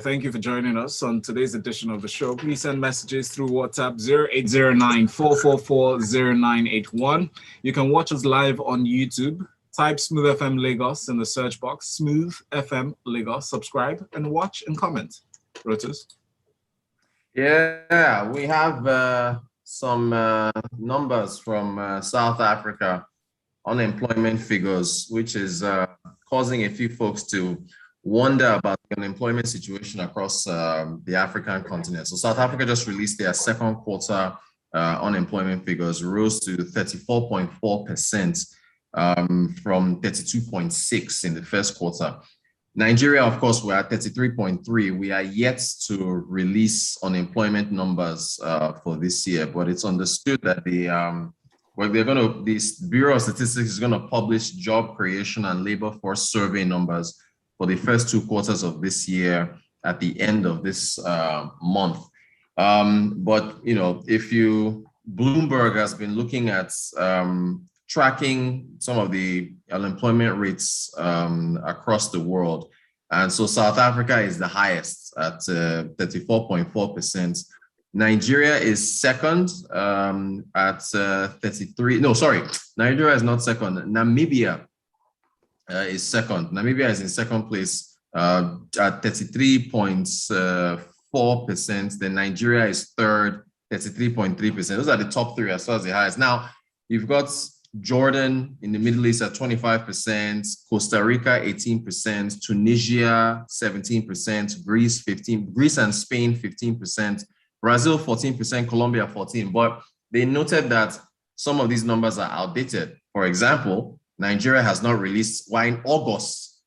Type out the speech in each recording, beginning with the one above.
Thank you for joining us on today's edition of the show. Please send messages through WhatsApp 0809 You can watch us live on YouTube. Type Smooth FM Lagos in the search box, Smooth FM Lagos. Subscribe and watch and comment. Rotus? Yeah, we have some numbers from South Africa, unemployment figures, which is causing a few folks to wonder about the unemployment situation across the African continent. So South Africa just released their second quarter unemployment figures, rose to 34.4% from 32.6 in the first quarter. Nigeria, of course, we're at 33.3. We are yet to release unemployment numbers for this year, but it's understood that the Bureau of Statistics is going to publish job creation and labor force survey numbers for the first two quarters of this year at the end of this month. But you know, Bloomberg has been looking at tracking some of the unemployment rates across the world. And so South Africa is the highest at 34.4%. Nigeria is second at 33. No, sorry, Nigeria is not second. Namibia is second. Namibia is in second place at 33.4%. Then Nigeria is third, 33.3%. Those are the top three as far as the highest. Now, you've got Jordan in the Middle East at 25%, Costa Rica 18%, Tunisia 17%, Greece 15%, Greece and Spain 15%, Brazil 14%, Colombia 14%. But they noted that some of these numbers are outdated. For example, Nigeria has not released, we're in August,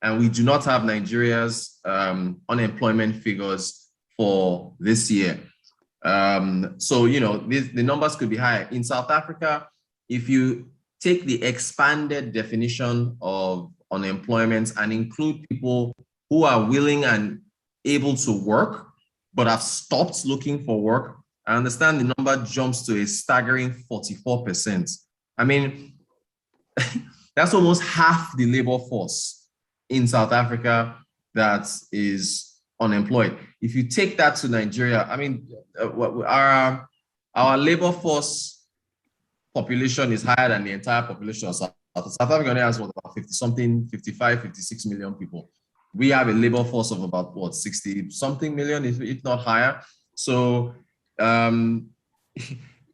and we do not have Nigeria's unemployment figures for this year. So, you know, the numbers could be higher. In South Africa, if you take the expanded definition of unemployment and include people who are willing and able to work, but have stopped looking for work, I understand the number jumps to a staggering 44%. I mean, that's almost half the labor force in South Africa that is unemployed. If you take that to Nigeria, I mean, our labor force population is higher than the entire population of South Africa. South Africa only has about 55, 56 million people. We have a labor force of about 60 something million, if not higher. So,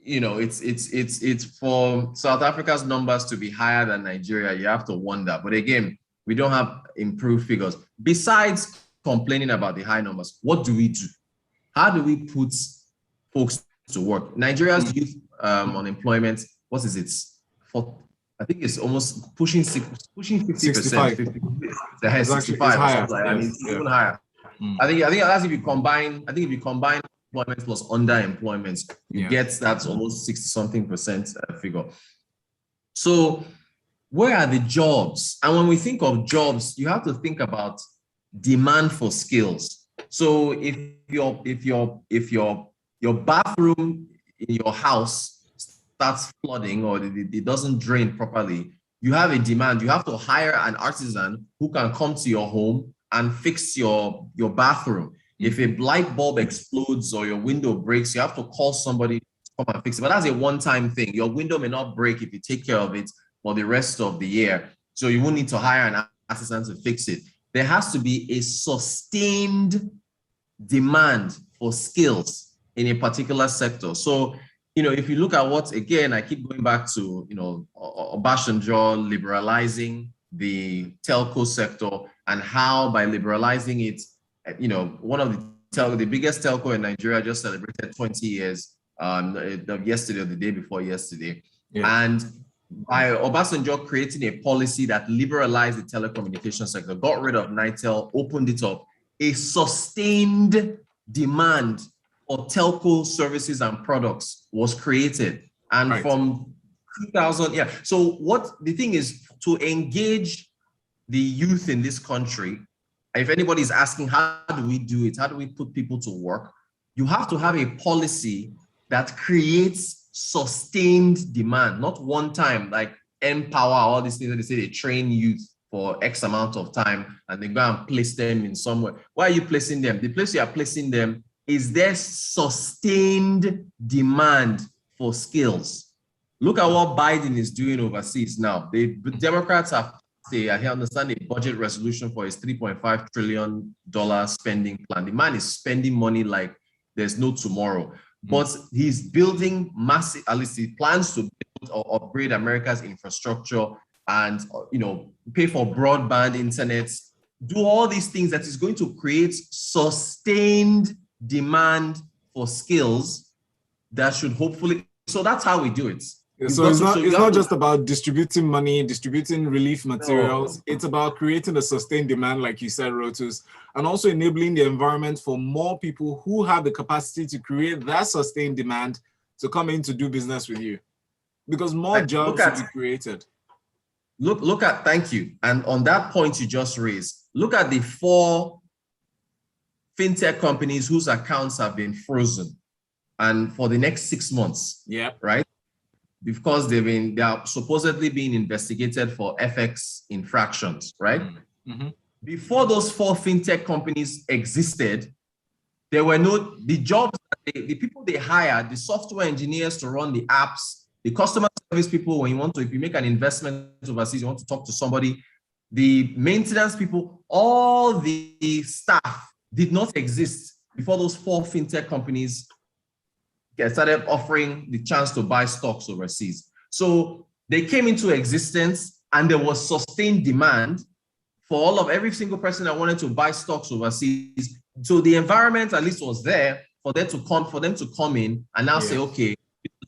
you know, it's for South Africa's numbers to be higher than Nigeria. You have to wonder. But again, we don't have improved figures. Besides complaining about the high numbers, what do we do? How do we put folks to work? Nigeria's youth unemployment, what is it? I think it's almost pushing 50%. 65. 50, it's 65 or something. I mean, it's even higher. I think that's if you combine employment plus underemployment, you get that's almost 60-something% figure. So where are the jobs? And when we think of jobs, you have to think about demand for skills. So if your bathroom in your house starts flooding or it doesn't drain properly, you have a demand. You have to hire an artisan who can come to your home and fix your bathroom. If a light bulb explodes or your window breaks, you have to call somebody to come and fix it. But that's a one-time thing. Your window may not break if you take care of it for the rest of the year. So you won't need to hire an artisan to fix it. There has to be a sustained demand for skills in a particular sector. So, you know, if you look at what, again, I keep going back to, you know, Obasanjo liberalizing the telco sector and how by liberalizing it, you know, one of the biggest telco in Nigeria just celebrated 20 years yesterday or the day before yesterday. Yeah. And by Obasanjo creating a policy that liberalized the telecommunications sector, got rid of Nitel, opened it up, a sustained demand for telco services and products was created. And from 2000, yeah. So what the thing is, to engage the youth in this country, if anybody is asking, how do we do it? How do we put people to work? You have to have a policy that creates sustained demand, not one time, like Empower, all these things that they say they train youth for X amount of time, and they go and place them in somewhere. Why are you placing them? The place you are placing them is there sustained demand for skills. Look at what Biden is doing overseas now. The Democrats have, I understand, a budget resolution for his $3.5 trillion spending plan. The man is spending money like there's no tomorrow. But he's building massive, at least he plans to build or upgrade America's infrastructure and, pay for broadband internet, do all these things that is going to create sustained demand for skills that should hopefully, so that's how we do it. So it's not just about distributing money, distributing relief materials. It's about creating a sustained demand, like you said, Rotus, and also enabling the environment for more people who have the capacity to create that sustained demand to come in to do business with you. Because more jobs will be created. Look at, thank you. And on that point you just raised, look at the 4 fintech companies whose accounts have been frozen and for the next 6 months. Yeah. Right? Because they are supposedly being investigated for FX infractions, right? Mm-hmm. Before those 4 fintech companies existed, there were the jobs, the people they hired, the software engineers to run the apps, the customer service people, if you make an investment overseas, you want to talk to somebody, the maintenance people, all the staff did not exist before those 4 fintech companies started offering the chance to buy stocks overseas. So they came into existence and there was sustained demand for every single person that wanted to buy stocks overseas. So the environment at least was there for them to come in and now say, okay,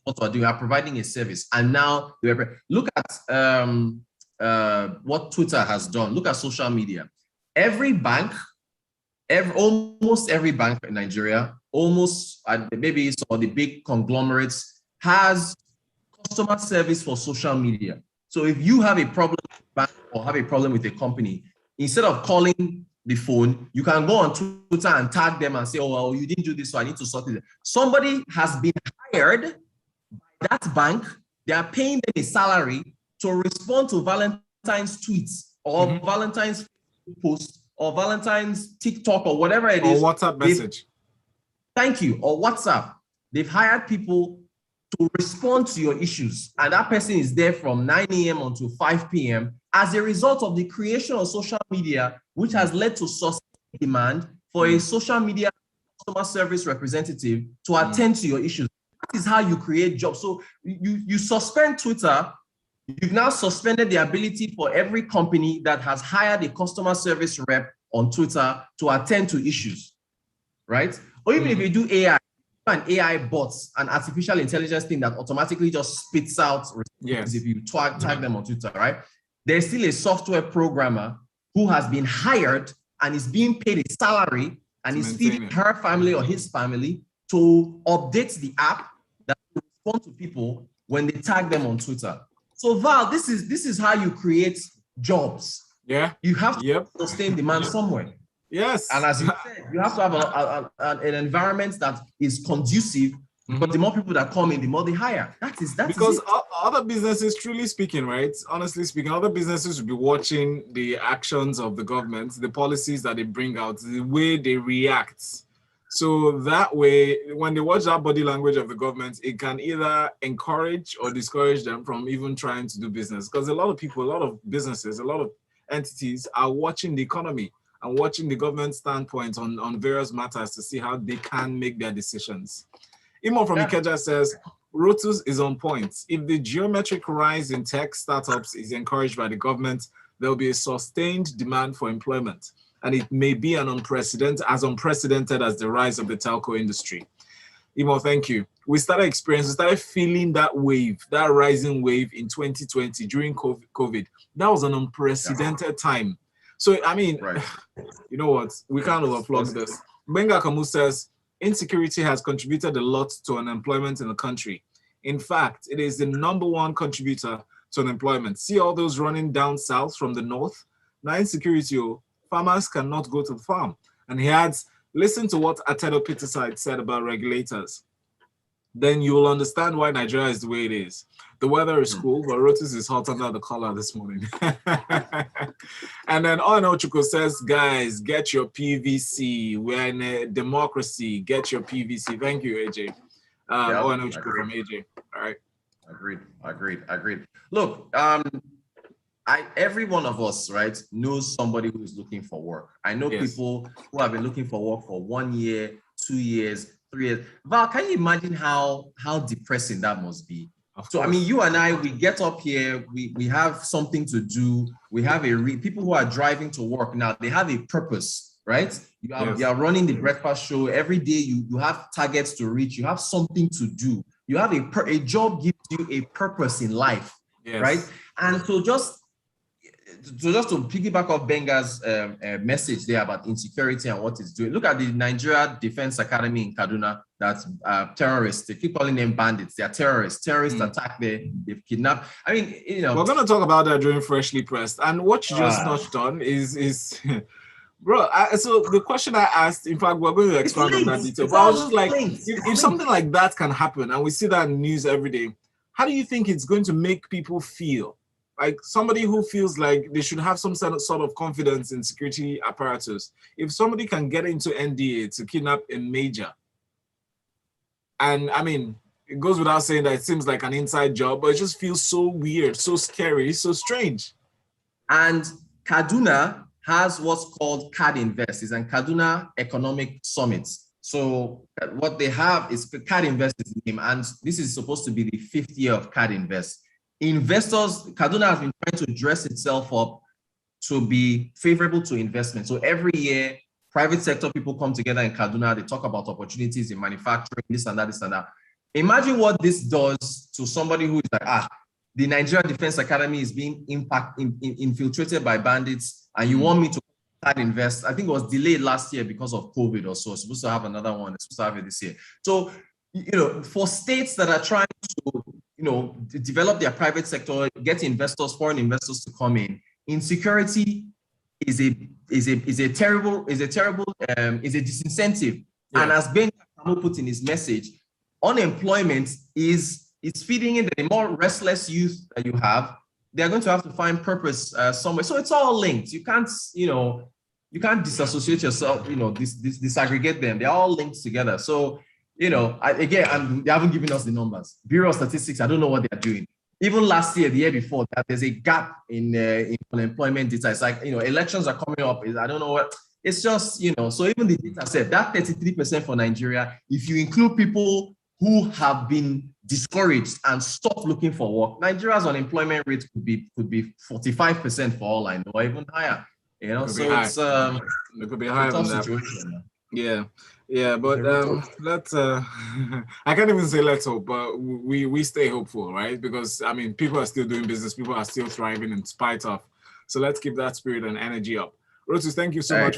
what we're doing, we are providing a service. And now look at what Twitter has done. Look at social media. Every bank, almost every bank in Nigeria, maybe some of the big conglomerates, has customer service for social media. So if you have a problem with a bank or have a problem with a company, instead of calling the phone, you can go on Twitter and tag them and say, oh, well, you didn't do this, so I need to sort it. Somebody has been hired by that bank. They are paying them a salary to respond to Valentine's tweets or Valentine's post or Valentine's TikTok or whatever it is. Or WhatsApp message. Thank you. Or WhatsApp. They've hired people to respond to your issues. And that person is there from 9 a.m. until 5 p.m. as a result of the creation of social media, which has led to sustained demand for a social media customer service representative to attend to your issues. That is how you create jobs. So you suspend Twitter. You've now suspended the ability for every company that has hired a customer service rep on Twitter to attend to issues, right? Or even if you do AI, an AI bots, an artificial intelligence thing that automatically just spits out responses if you tag them on Twitter, right? There's still a software programmer who has been hired and is being paid a salary and is feeding her family or his family to update the app that will respond to people when they tag them on Twitter. So Val, this is how you create jobs. Yeah. You have to sustain demand somewhere. Yes. And as you said, you have to have an environment that is conducive, because the more people that come in, the more they hire. That is because other businesses, truly speaking, right? Honestly speaking, other businesses will be watching the actions of the government, the policies that they bring out, the way they react. So that way, when they watch that body language of the government, it can either encourage or discourage them from even trying to do business. Because a lot of people, a lot of businesses, a lot of entities are watching the economy and watching the government standpoint on various matters to see how they can make their decisions. Imon from Ikeja says, Rotus is on point. If the geometric rise in tech startups is encouraged by the government, there will be a sustained demand for employment. And it may be as unprecedented as the rise of the telco industry. Imo, thank you. We started feeling that wave, that rising wave in 2020 during COVID. That was an unprecedented time. So, I mean, you know what? We can't overplug this. Benga Kamu says, insecurity has contributed a lot to unemployment in the country. In fact, it is the #1 contributor to unemployment. See all those running down south from the north? Now, insecurity, farmers cannot go to the farm. And he adds, listen to what Atedo Peterside said about regulators. then you will understand why Nigeria is the way it is. The weather is cool, but Rotus is hot under the collar this morning. And then Onochuko says, guys, get your PVC. We're in a democracy. Get your PVC. Thank you, AJ. Onochuko from AJ. All right. Agreed. Look, every one of us, right, knows somebody who is looking for work. I know people who have been looking for work for 1 year, 2 years, 3 years. Val, can you imagine how depressing that must be? So, I mean, you and I, we get up here, we have something to do. We have people who are driving to work now, they have a purpose, right? You are running the breakfast show. Every day you have targets to reach. You have something to do. You have a job gives you a purpose in life, right? And so just to piggyback off Benga's message there about insecurity and what it's doing, look at the Nigeria Defense Academy in Kaduna. That's terrorists. They keep calling them bandits. They are terrorists. Terrorists attack. They've kidnapped. I mean, we're going to talk about that during Freshly Pressed. And what you just touched on is bro. So the question I asked, in fact, we're going to expand on that detail. But I was just like, if something like that can happen, and we see that in the news every day, how do you think it's going to make people feel? Like somebody who feels like they should have some sort of confidence in security apparatus. If somebody can get into NDA to kidnap a major, and I mean, it goes without saying that it seems like an inside job, but it just feels so weird, so scary, so strange. And Kaduna has what's called CAD Invest, is an Kaduna Economic Summit. So what they have is CAD Invest is the name, and this is supposed to be the 5th year of CAD Invest. Investors, Kaduna has been trying to dress itself up to be favorable to investment. So every year, private sector people come together in Kaduna, they talk about opportunities in manufacturing, this and that. Imagine what this does to somebody who is like, the Nigeria Defense Academy is being infiltrated by bandits, and you want me to invest. I think it was delayed last year because of COVID or so. It's supposed to have another one. It's supposed to have it this year. So, for states that are trying to, develop their private sector, get investors, foreign investors to come in, insecurity is a disincentive. Yeah. And as Ben put in his message, unemployment is feeding in. The more restless youth that you have, they're going to have to find purpose somewhere. So it's all linked. You can't disassociate yourself, disaggregate them. They're all linked together. So, they haven't given us the numbers. Bureau of Statistics, I don't know what they're doing. Even last year, the year before, that there's a gap in unemployment data. It's like, elections are coming up. I don't know what. It's just, so even the data said that 33% for Nigeria, if you include people who have been discouraged and stopped looking for work, Nigeria's unemployment rate could be 45% for all I know, or even higher. So it's it could be higher than that. Situation. Yeah, but let's I can't even say let's hope, but we stay hopeful, right? Because I mean, people are still doing business, people are still thriving in spite of. So let's keep that spirit and energy up. Rotus, thank you so much.